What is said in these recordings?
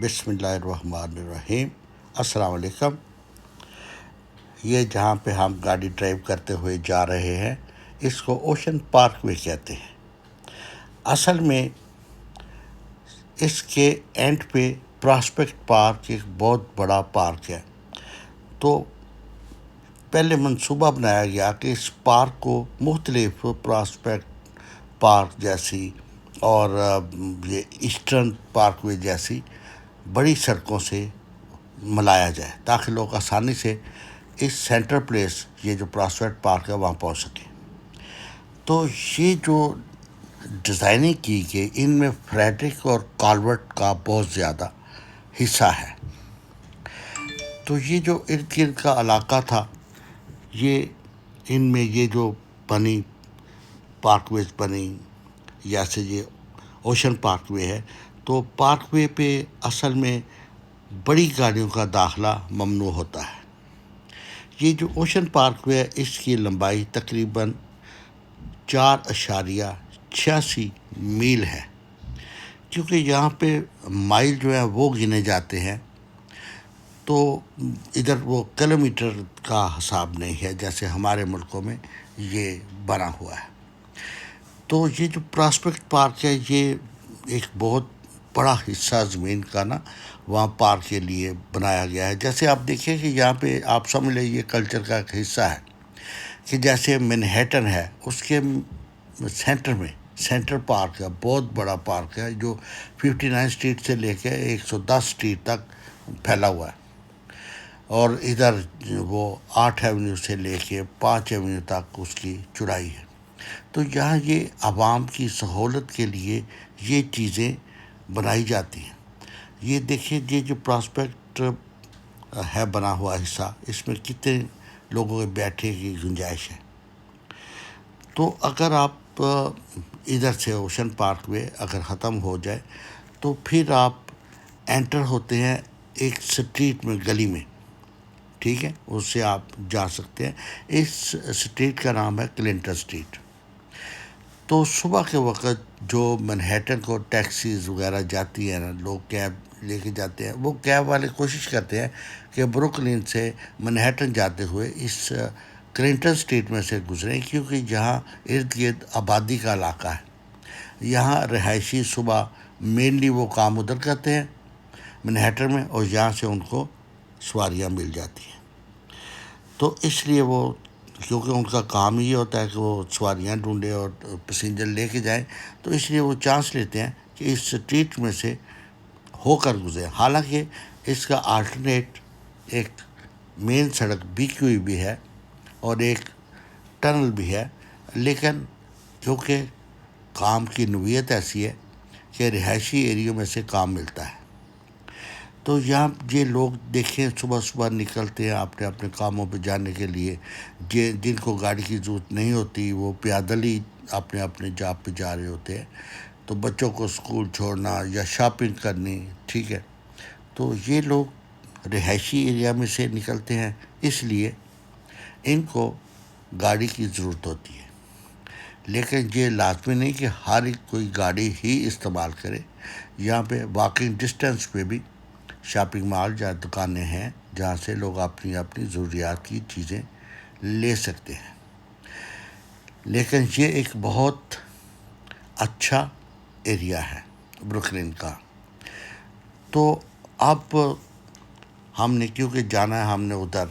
بسم اللہ الرحمن الرحیم۔ السلام علیکم۔ یہ جہاں پہ ہم گاڑی ڈرائیو کرتے ہوئے جا رہے ہیں اس کو اوشن پارک وے کہتے ہیں۔ اصل میں اس کے اینڈ پہ پراسپیکٹ پارک ایک بہت بڑا پارک ہے۔ تو پہلے منصوبہ بنایا گیا کہ اس پارک کو مختلف پراسپیکٹ پارک جیسی اور یہ ایسٹرن پارک وے جیسی بڑی سڑکوں سے ملایا جائے تاکہ لوگ آسانی سے اس سینٹر پلیس یہ جو پراسپیکٹ پارک ہے وہاں پہنچ سکیں۔ تو یہ جو ڈیزائننگ کی گئی ان میں فریڈرک اور کالورٹ کا بہت زیادہ حصہ ہے۔ تو یہ جو ارد گرد کا علاقہ تھا یہ ان میں یہ جو بنی پارک ویز بنی جیسے یہ اوشن پارک وے ہے، تو پارک وے پہ اصل میں بڑی گاڑیوں کا داخلہ ممنوع ہوتا ہے۔ یہ جو اوشن پارک وے ہے اس کی لمبائی تقریباً 4.86 میل ہے، کیونکہ یہاں پہ مائل جو ہے وہ گنے جاتے ہیں، تو ادھر وہ کلومیٹر کا حساب نہیں ہے جیسے ہمارے ملکوں میں یہ بنا ہوا ہے۔ تو یہ جو پراسپیکٹ پارک ہے یہ ایک بہت بڑا حصہ زمین کا وہاں پارک کے لیے بنایا گیا ہے۔ جیسے آپ دیکھیں کہ یہاں پہ آپ سمجھ لیں یہ کلچر کا ایک حصہ ہے کہ جیسے مینہٹن ہے اس کے سینٹر میں سینٹر پارک ہے، بہت بڑا پارک ہے جو 59 اسٹریٹ سے لے کے 110 اسٹریٹ تک پھیلا ہوا ہے، اور ادھر وہ 8 ایونیو سے لے کے 5 ایونیو تک اس کی چوڑائی ہے۔ تو یہاں یہ عوام کی سہولت کے لیے یہ چیزیں بنائی جاتی ہیں۔ یہ دیکھیں یہ جو پراسپیکٹ ہے بنا ہوا حصہ اس میں کتنے لوگوں کے بیٹھنے کی گنجائش ہے۔ تو اگر آپ ادھر سے اوشن پارک وے اگر ختم ہو جائے تو پھر آپ انٹر ہوتے ہیں ایک اسٹریٹ میں، گلی میں، ٹھیک ہے، اس سے آپ جا سکتے ہیں۔ اس اسٹریٹ کا نام ہے کلنٹن اسٹریٹ۔ تو صبح کے وقت جو مینہٹن کو ٹیکسیز وغیرہ جاتی ہیں لوگ کیب لے کے جاتے ہیں، وہ کیب والے کوشش کرتے ہیں کہ بروکلن سے مینہٹن جاتے ہوئے اس کلنٹن اسٹریٹ میں سے گزریں، کیونکہ جہاں ارد گرد آبادی کا علاقہ ہے، یہاں رہائشی صبح مینلی وہ کام ادھر کرتے ہیں مینہٹن میں، اور یہاں سے ان کو سواریاں مل جاتی ہیں۔ تو اس لیے وہ کیونکہ ان کا کام یہ ہوتا ہے کہ وہ سواریاں ڈھونڈیں اور پیسنجر لے کے جائیں، تو اس لیے وہ چانس لیتے ہیں کہ اس اسٹریٹ میں سے ہو کر گزریں۔ حالانکہ اس کا آلٹرنیٹ ایک مین سڑک BQE بھی ہے اور ایک ٹنل بھی ہے، لیکن کیونکہ کام کی نوعیت ایسی ہے کہ رہائشی ایریوں میں سے کام ملتا ہے، تو یہاں یہ لوگ دیکھیں صبح صبح نکلتے ہیں اپنے اپنے کاموں پہ جانے کے لیے۔ جن کو گاڑی کی ضرورت نہیں ہوتی وہ پیدل ہی اپنے اپنے جاب پہ جا رہے ہوتے ہیں، تو بچوں کو اسکول چھوڑنا یا شاپنگ کرنی، ٹھیک ہے، تو یہ لوگ رہائشی ایریا میں سے نکلتے ہیں، اس لیے ان کو گاڑی کی ضرورت ہوتی ہے۔ لیکن یہ لازمی نہیں کہ ہر ایک کوئی گاڑی ہی استعمال کرے۔ یہاں پہ واکنگ ڈسٹینس پہ بھی شاپنگ مال یا دکانیں ہیں جہاں سے لوگ اپنی اپنی ضروریات کی چیزیں لے سکتے ہیں۔ لیکن یہ ایک بہت اچھا ایریا ہے بروکلن کا۔ تو اب ہم نے کیونکہ جانا ہے ہم نے ادھر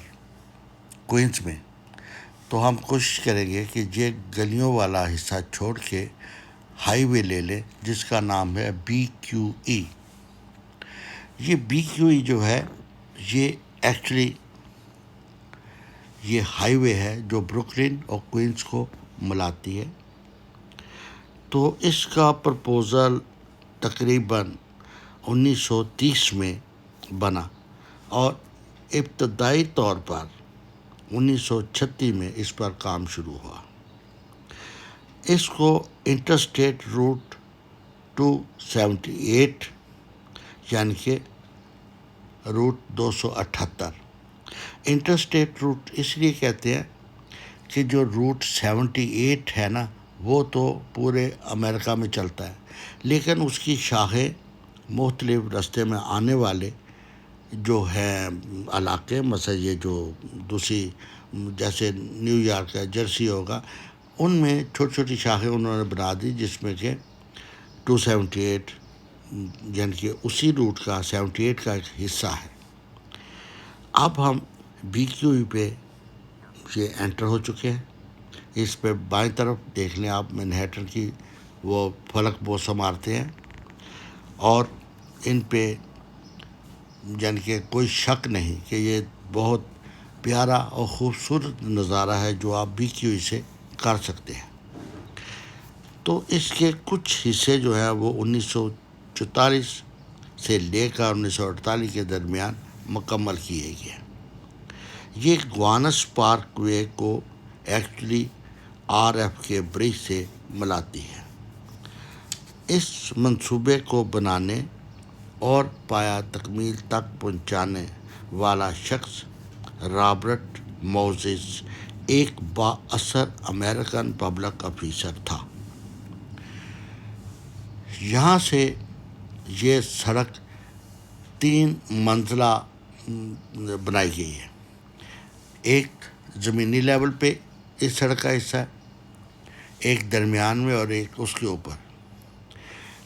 کوئنز میں، تو ہم کوشش کریں گے کہ یہ گلیوں والا حصہ چھوڑ کے ہائی وے لے لیں جس کا نام ہے BQE۔ یہ BQE جو ہے یہ ایکچولی یہ ہائی وے ہے جو بروکلن اور کوئنز کو ملاتی ہے۔ تو اس کا پرپوزل تقریباً 1930 میں بنا اور ابتدائی طور پر 1936 میں اس پر کام شروع ہوا۔ اس کو انٹرسٹیٹ روٹ 278 یعنی کہ روٹ 278 انٹرسٹیٹ روٹ اس لیے کہتے ہیں کہ جو روٹ 78 ہے وہ تو پورے امریکہ میں چلتا ہے، لیکن اس کی شاخیں مختلف راستے میں آنے والے جو ہیں علاقے، مثلا یہ جو دوسری جیسے نیو یارک ہے، جرسی ہوگا، ان میں چھوٹی چھوٹی شاخیں انہوں نے بنا دی، جس میں کہ 278 یعنی کہ اسی روٹ کا 78 کا ایک حصہ ہے۔ اب ہم بی کیو ای پہ یہ انٹر ہو چکے ہیں۔ اس پہ بائیں طرف دیکھ لیں آپ، مینہٹن کی وہ فلک بوس عمارتیں ہیں، اور ان پہ یعنی کہ کوئی شک نہیں کہ یہ بہت پیارا اور خوبصورت نظارہ ہے جو آپ بی کیو ای سے کر سکتے ہیں۔ تو اس کے کچھ حصے جو ہیں وہ 1944 سے لے کر 1948 کے درمیان مکمل کیے گئے۔ یہ گوانس پارک وے کو ایکچولی آر ایف کے برج سے ملاتی ہے۔ اس منصوبے کو بنانے اور پایا تکمیل تک پہنچانے والا شخص رابرٹ موزس ایک با اثر امریکن پبلک آفیسر تھا۔ یہاں سے یہ سڑک 3 منزلہ بنائی گئی ہے۔ ایک زمینی لیول پہ اس سڑک کا حصہ ہے، ایک درمیان میں اور ایک اس کے اوپر۔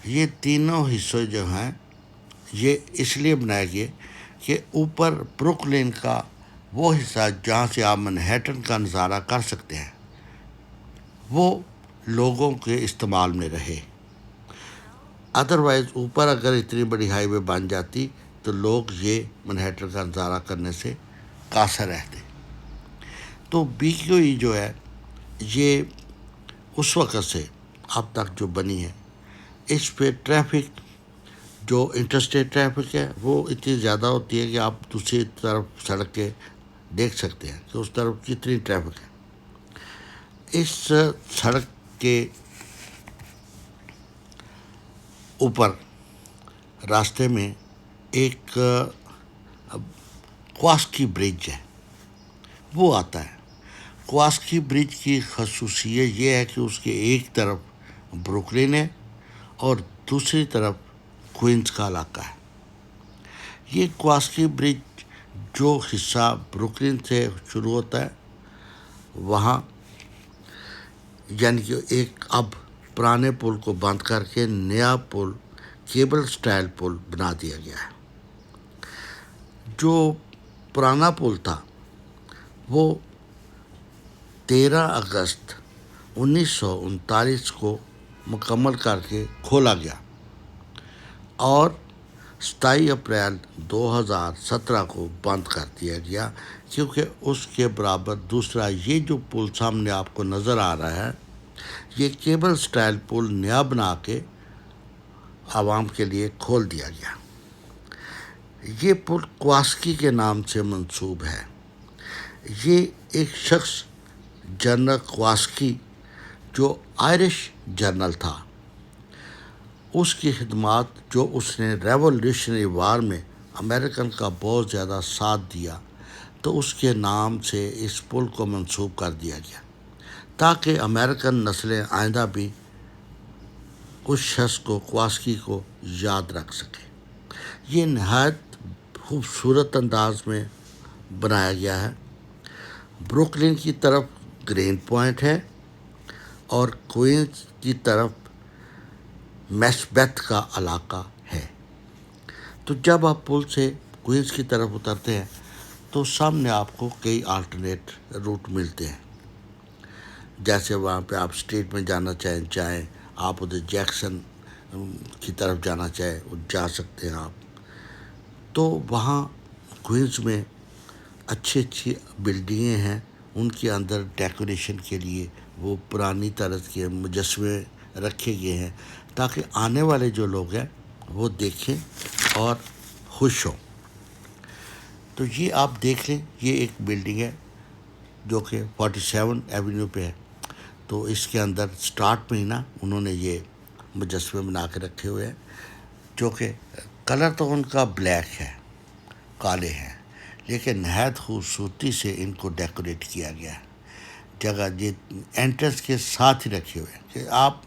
یہ تینوں حصے جو ہیں یہ اس لیے بنائے گئے کہ اوپر بروکلن کا وہ حصہ جہاں سے آپ منہٹن کا نظارہ کر سکتے ہیں وہ لوگوں کے استعمال میں رہے۔ ادروائز اوپر اگر اتنی بڑی ہائی وے بن جاتی تو لوگ یہ منہٹن کا نظارہ کرنے سے قاصر رہتے۔ تو بی کیو ای جو ہے یہ اس وقت سے اب تک جو بنی ہے، اس پہ ٹریفک جو انٹرسٹیٹ ٹریفک ہے وہ اتنی زیادہ ہوتی ہے کہ آپ دوسری طرف سڑک کے دیکھ سکتے ہیں کہ اس طرف کتنی ٹریفک ہے۔ اس سڑک کے اوپر راستے میں ایک کواسکی برج ہے، وہ آتا ہے۔ کواسکی برج کی خصوصیت یہ ہے کہ اس کے ایک طرف بروکلن ہے اور دوسری طرف کوئنز کا علاقہ ہے۔ یہ کواسکی برج جو حصہ بروکلن سے شروع ہوتا ہے وہاں یعنی کہ ایک اب پرانے پل کو بند کر کے نیا پل کیبل سٹائل پل بنا دیا گیا ہے۔ جو پرانا پل تھا وہ 13 اگست 1939 کو مکمل کر کے کھولا گیا اور 27 اپریل 2017 کو بند کر دیا گیا، کیونکہ اس کے برابر دوسرا یہ جو پل سامنے آپ کو نظر آ رہا ہے یہ کیبل سٹائل پل نیا بنا کے عوام کے لیے کھول دیا گیا۔ یہ پل کواسکی کے نام سے منسوب ہے۔ یہ ایک شخص جنرل کواسکی جو آئرش جنرل تھا، اس کی خدمات جو اس نے ریولیوشنری وار میں امریکن کا بہت زیادہ ساتھ دیا، تو اس کے نام سے اس پل کو منسوب کر دیا گیا تاکہ امریکن نسلیں آئندہ بھی اس شخص کو کواسکی کو یاد رکھ سکے۔ یہ نہایت خوبصورت انداز میں بنایا گیا ہے۔ بروکلن کی طرف گرین پوائنٹ ہے اور کوئنز کی طرف میسبیتھ کا علاقہ ہے۔ تو جب آپ پل سے کوئنز کی طرف اترتے ہیں تو سامنے آپ کو کئی آلٹرنیٹ روٹ ملتے ہیں، جیسے وہاں پہ آپ اسٹریٹ میں جانا چاہیں آپ ادھر جیکسن کی طرف جانا چاہیں وہ جا سکتے ہیں آپ۔ تو وہاں کوئنز میں اچھی بلڈنگیں ہیں، ان کے اندر ڈیکوریشن کے لیے وہ پرانی طرز کے مجسمے رکھے گئے ہیں تاکہ آنے والے جو لوگ ہیں وہ دیکھیں اور خوش ہوں۔ تو یہ آپ دیکھ لیں، یہ ایک بلڈنگ ہے جو کہ 47 ایونیو پہ ہے۔ تو اس کے اندر سٹارٹ میں ہی نا انہوں نے یہ مجسمے بنا کے رکھے ہوئے ہیں، جو کہ کلر تو ان کا بلیک ہے، کالے ہیں، لیکن نہایت خوبصورتی سے ان کو ڈیکوریٹ کیا گیا ہے۔ جگہ یہ انٹرنس کے ساتھ ہی رکھے ہوئے ہیں کہ آپ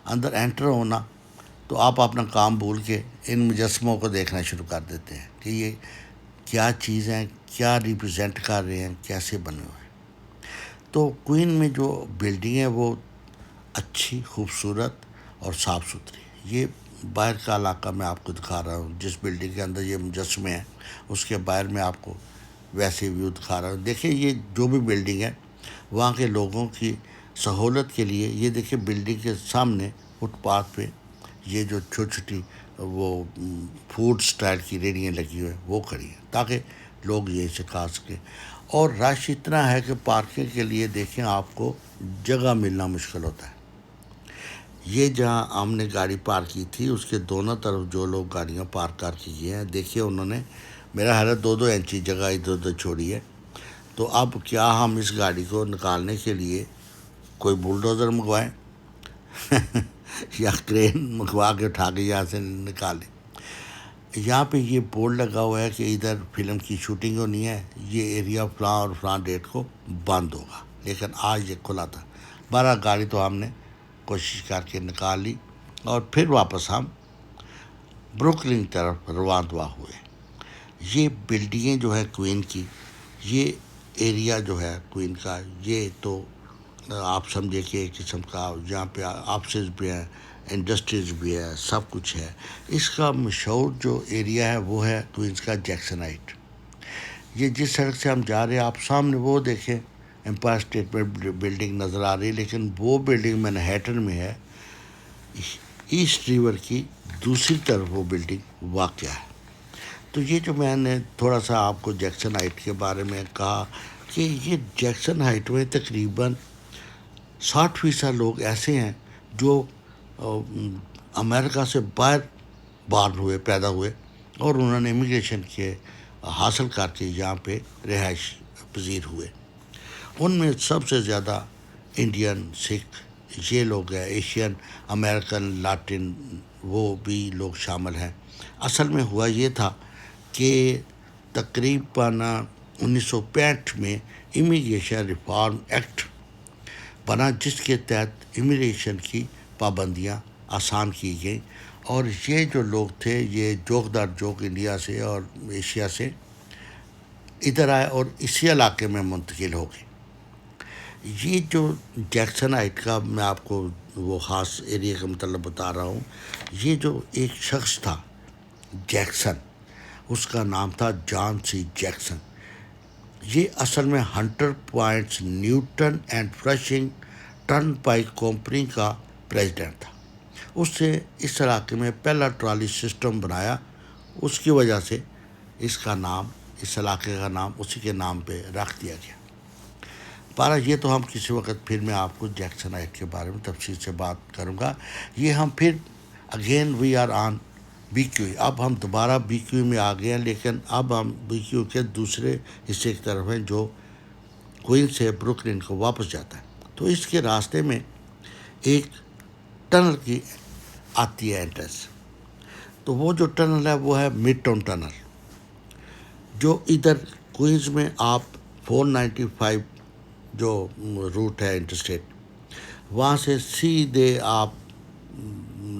اندر انٹر ہونا تو آپ اپنا کام بھول کے ان مجسموں کو دیکھنا شروع کر دیتے ہیں کہ یہ کیا چیز ہیں، کیا ریپرزینٹ کر رہے ہیں، کیسے بنے ہوئے ہیں۔ تو کوئن میں جو بلڈنگ ہے وہ اچھی، خوبصورت اور صاف ستھری ہے۔ یہ باہر کا علاقہ میں آپ کو دکھا رہا ہوں، جس بلڈنگ کے اندر یہ مجسمے ہیں اس کے باہر میں آپ کو ویسے ویو دکھا رہا ہوں۔ دیکھیں یہ جو بھی بلڈنگ ہے وہاں کے لوگوں کی سہولت کے لیے، یہ دیکھیں بلڈنگ کے سامنے فٹ پاتھ پہ یہ جو چھوٹی چھوٹی وہ فوڈ سٹائل کی ریڑیاں لگی ہوئی ہیں وہ کھڑی ہیں تاکہ لوگ یہیں سے کھا سکیں۔ اور رش اتنا ہے کہ پارکنگ کے لیے دیکھیں آپ کو جگہ ملنا مشکل ہوتا ہے۔ یہ جہاں ہم نے گاڑی پارک کی تھی اس کے دونوں طرف جو لوگ گاڑیاں پارک کر کے گئے ہیں، دیکھیے انہوں نے میرا خیال ہے 2-2 انچی جگہ ادھر ادھر چھوڑی ہے۔ تو اب کیا ہم اس گاڑی کو نکالنے کے لیے کوئی بلڈوزر منگوائیں یا کرین منگوا کے اٹھا کے یہاں سے نکالیں؟ یہاں پہ یہ بورڈ لگا ہوا ہے کہ ادھر فلم کی شوٹنگ ہونی ہے، یہ ایریا فلاں اور فلاں ڈیٹ کو بند ہوگا، لیکن آج یہ کھلا تھا۔ 12 گاڑی تو ہم نے کوشش کر کے نکال لی اور پھر واپس ہم بروکلن طرف رواں ہوئے۔ یہ بلڈنگیں جو ہے کوئن کی، یہ ایریا جو ہے کوئن کا، یہ تو آپ سمجھے کہ ایک قسم کا جہاں پہ آفسز بھی ہیں، انڈسٹریز بھی ہے، سب کچھ ہے۔ اس کا مشہور جو ایریا ہے وہ ہے کوئنس کا جیکسن ہائٹ۔ یہ جس سڑک سے ہم جا رہے ہیں آپ سامنے وہ دیکھیں امپائر اسٹیٹ بلڈنگ نظر آ رہی ہے، لیکن وہ بلڈنگ مینہٹن میں ہے، ایسٹ ریور کی دوسری طرف وہ بلڈنگ واقع ہے۔ تو یہ جو میں نے تھوڑا سا آپ کو جیکسن ہائٹ کے بارے میں کہا کہ یہ جیکسن ہائٹ میں تقریباً 60% لوگ ایسے ہیں جو امریکہ سے باہر ہوئے، پیدا ہوئے اور انہوں نے امیگریشن کے حاصل کر کے یہاں پہ رہائش پذیر ہوئے۔ ان میں سب سے زیادہ انڈین، سکھ، یہ لوگ ہیں، ایشین امریکن، لاٹن، وہ بھی لوگ شامل ہیں۔ اصل میں ہوا یہ تھا کہ تقریباً 1965 میں امیگریشن ریفارم ایکٹ بنا جس کے تحت امیگریشن کی پابندیاں آسان کی گئیں، اور یہ جو لوگ تھے یہ جوک در جوک انڈیا سے اور ایشیا سے ادھر آئے اور اسی علاقے میں منتقل ہو گئے۔ یہ جو جیکسن ہائٹ کا میں آپ کو وہ خاص ایریا کا مطلب بتا رہا ہوں، یہ جو ایک شخص تھا جیکسن، اس کا نام تھا جان سی جیکسن۔ یہ اصل میں Hunter Points Newton and Flushing turnpike company کا پریزیڈنٹ تھا۔ اس سے اس علاقے میں پہلا ٹرالی سسٹم بنایا، اس کی وجہ سے اس کا نام، اس علاقے کا نام اسی کے نام پہ رکھ دیا گیا۔ پارا یہ تو ہم کسی وقت پھر میں آپ کو جیکسن ہائٹ کے بارے میں تفصیل سے بات کروں گا۔ یہ ہم پھر again we are on B Q, اب ہم دوبارہ بی کیو میں آ گئے ہیں، لیکن اب ہم بی کیو کے دوسرے حصے کی طرف ہیں جو کوئن سے بروکلن کو واپس جاتا ہے۔ تو اس کے راستے میں ایک ٹنل کی آتی ہے انٹرنس، تو وہ جو ٹنل ہے وہ ہے مڈ ٹاؤن ٹنل، جو ادھر کوئنز میں آپ 495 جو روٹ ہے انٹرسٹیٹ، وہاں سے سیدھے آپ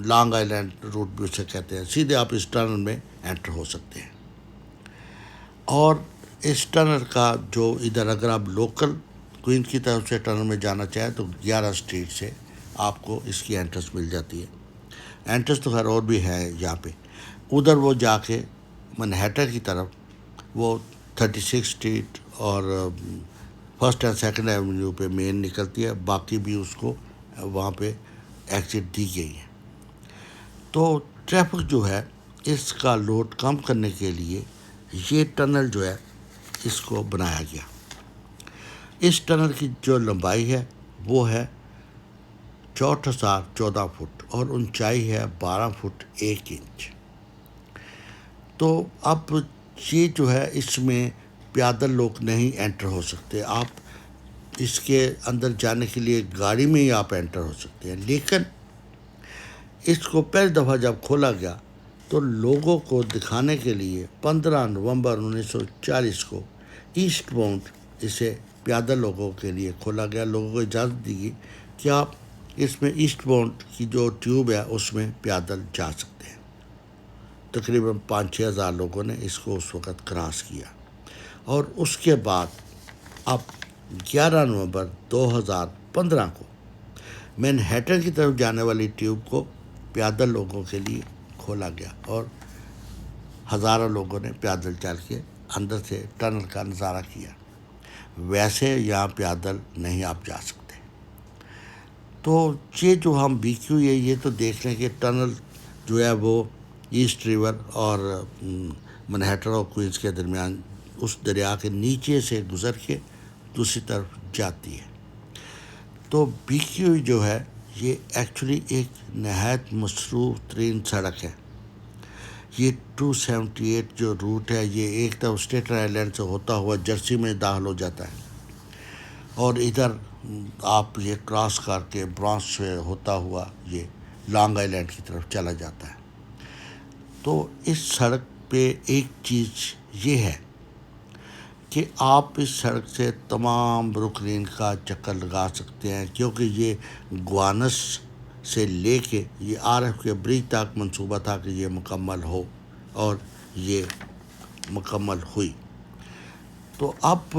لانگ آئیلینڈ روٹ بھی اسے کہتے ہیں، سیدھے آپ اس ٹنل میں انٹر ہو سکتے ہیں۔ اور اس ٹنل کا جو ادھر اگر آپ لوکل کوئن کی طرف سے ٹنل میں جانا چاہیں تو 11 اسٹریٹ سے آپ کو اس کی انٹرنس مل جاتی ہے۔ انٹرنس تو خیر اور بھی ہے یہاں پہ، ادھر وہ جا کے منہیٹن کی طرف وہ 36 اسٹریٹ اور فرسٹ اینڈ سیکنڈ ایونیو پہ مین نکلتی ہے، باقی بھی اس کو وہاں پہ ایگزٹ دی گئی ہے۔ تو ٹریفک جو ہے اس کا لوڈ کم کرنے کے لیے یہ ٹنل جو ہے اس کو بنایا گیا۔ اس ٹنل کی جو لمبائی ہے وہ ہے 6414 فٹ اور اونچائی ہے 12 فٹ 1 انچ۔ تو اب یہ جو ہے اس میں پیادل لوگ نہیں انٹر ہو سکتے، آپ اس کے اندر جانے کے لیے گاڑی میں ہی آپ انٹر ہو سکتے ہیں، لیکن اس کو پہلی دفعہ جب کھولا گیا تو لوگوں کو دکھانے کے لیے 15 نومبر 1940 کو ایسٹ باؤنڈ اسے پیادل لوگوں کے لیے کھولا گیا۔ لوگوں کو اجازت دی گئی کہ آپ اس میں ایسٹ باؤنڈ کی جو ٹیوب ہے اس میں پیدل جا سکتے ہیں. تقریباً 5-6 ہزار لوگوں نے اس کو اس وقت کراس کیا. اور اس کے بعد اب 11 نومبر 2015 کو مینہٹن کی طرف جانے والی ٹیوب کو پیدل لوگوں کے لیے کھولا گیا اور ہزاروں لوگوں نے پیدل چل کے اندر سے ٹنل کا نظارہ کیا. ویسے یہاں پیدل نہیں آپ جا سکتے. تو یہ جو ہم بی کیو یہ تو دیکھ لیں کہ ٹنل جو ہے وہ ایسٹ ریور اور مینہٹن اور کوئنس کے درمیان اس دریا کے نیچے سے گزر کے دوسری طرف جاتی ہے. تو بی کیو جو ہے یہ ایکچولی ایک نہایت مصروف ترین سڑک ہے. یہ 278 جو روٹ ہے یہ ایک طرف اسٹیٹن آئلینڈ سے ہوتا ہوا جرسی میں داخل ہو جاتا ہے اور ادھر آپ یہ کراس کر کے برانچ سے ہوتا ہوا یہ لانگ آئلینڈ کی طرف چلا جاتا ہے. تو اس سڑک پہ ایک چیز یہ ہے کہ آپ اس سڑک سے تمام بروکلین کا چکر لگا سکتے ہیں کیونکہ یہ گوانس سے لے کے یہ RF کے برج تک منصوبہ تھا کہ یہ مکمل ہو اور یہ مکمل ہوئی. تو اب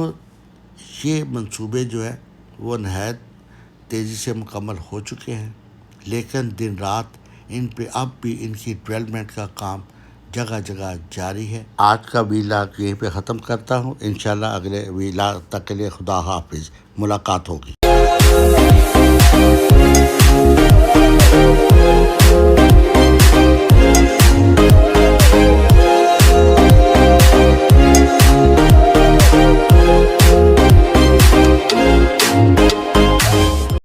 یہ منصوبے جو ہیں وہ نہایت تیزی سے مکمل ہو چکے ہیں لیکن دن رات ان پہ اب بھی ان کی ڈیولپمنٹ کا کام جگہ جگہ جاری ہے. آج کا ویلا یہیں پہ ختم کرتا ہوں. انشاءاللہ اگلے ویلا تک کے لیے خدا حافظ. ملاقات ہوگی.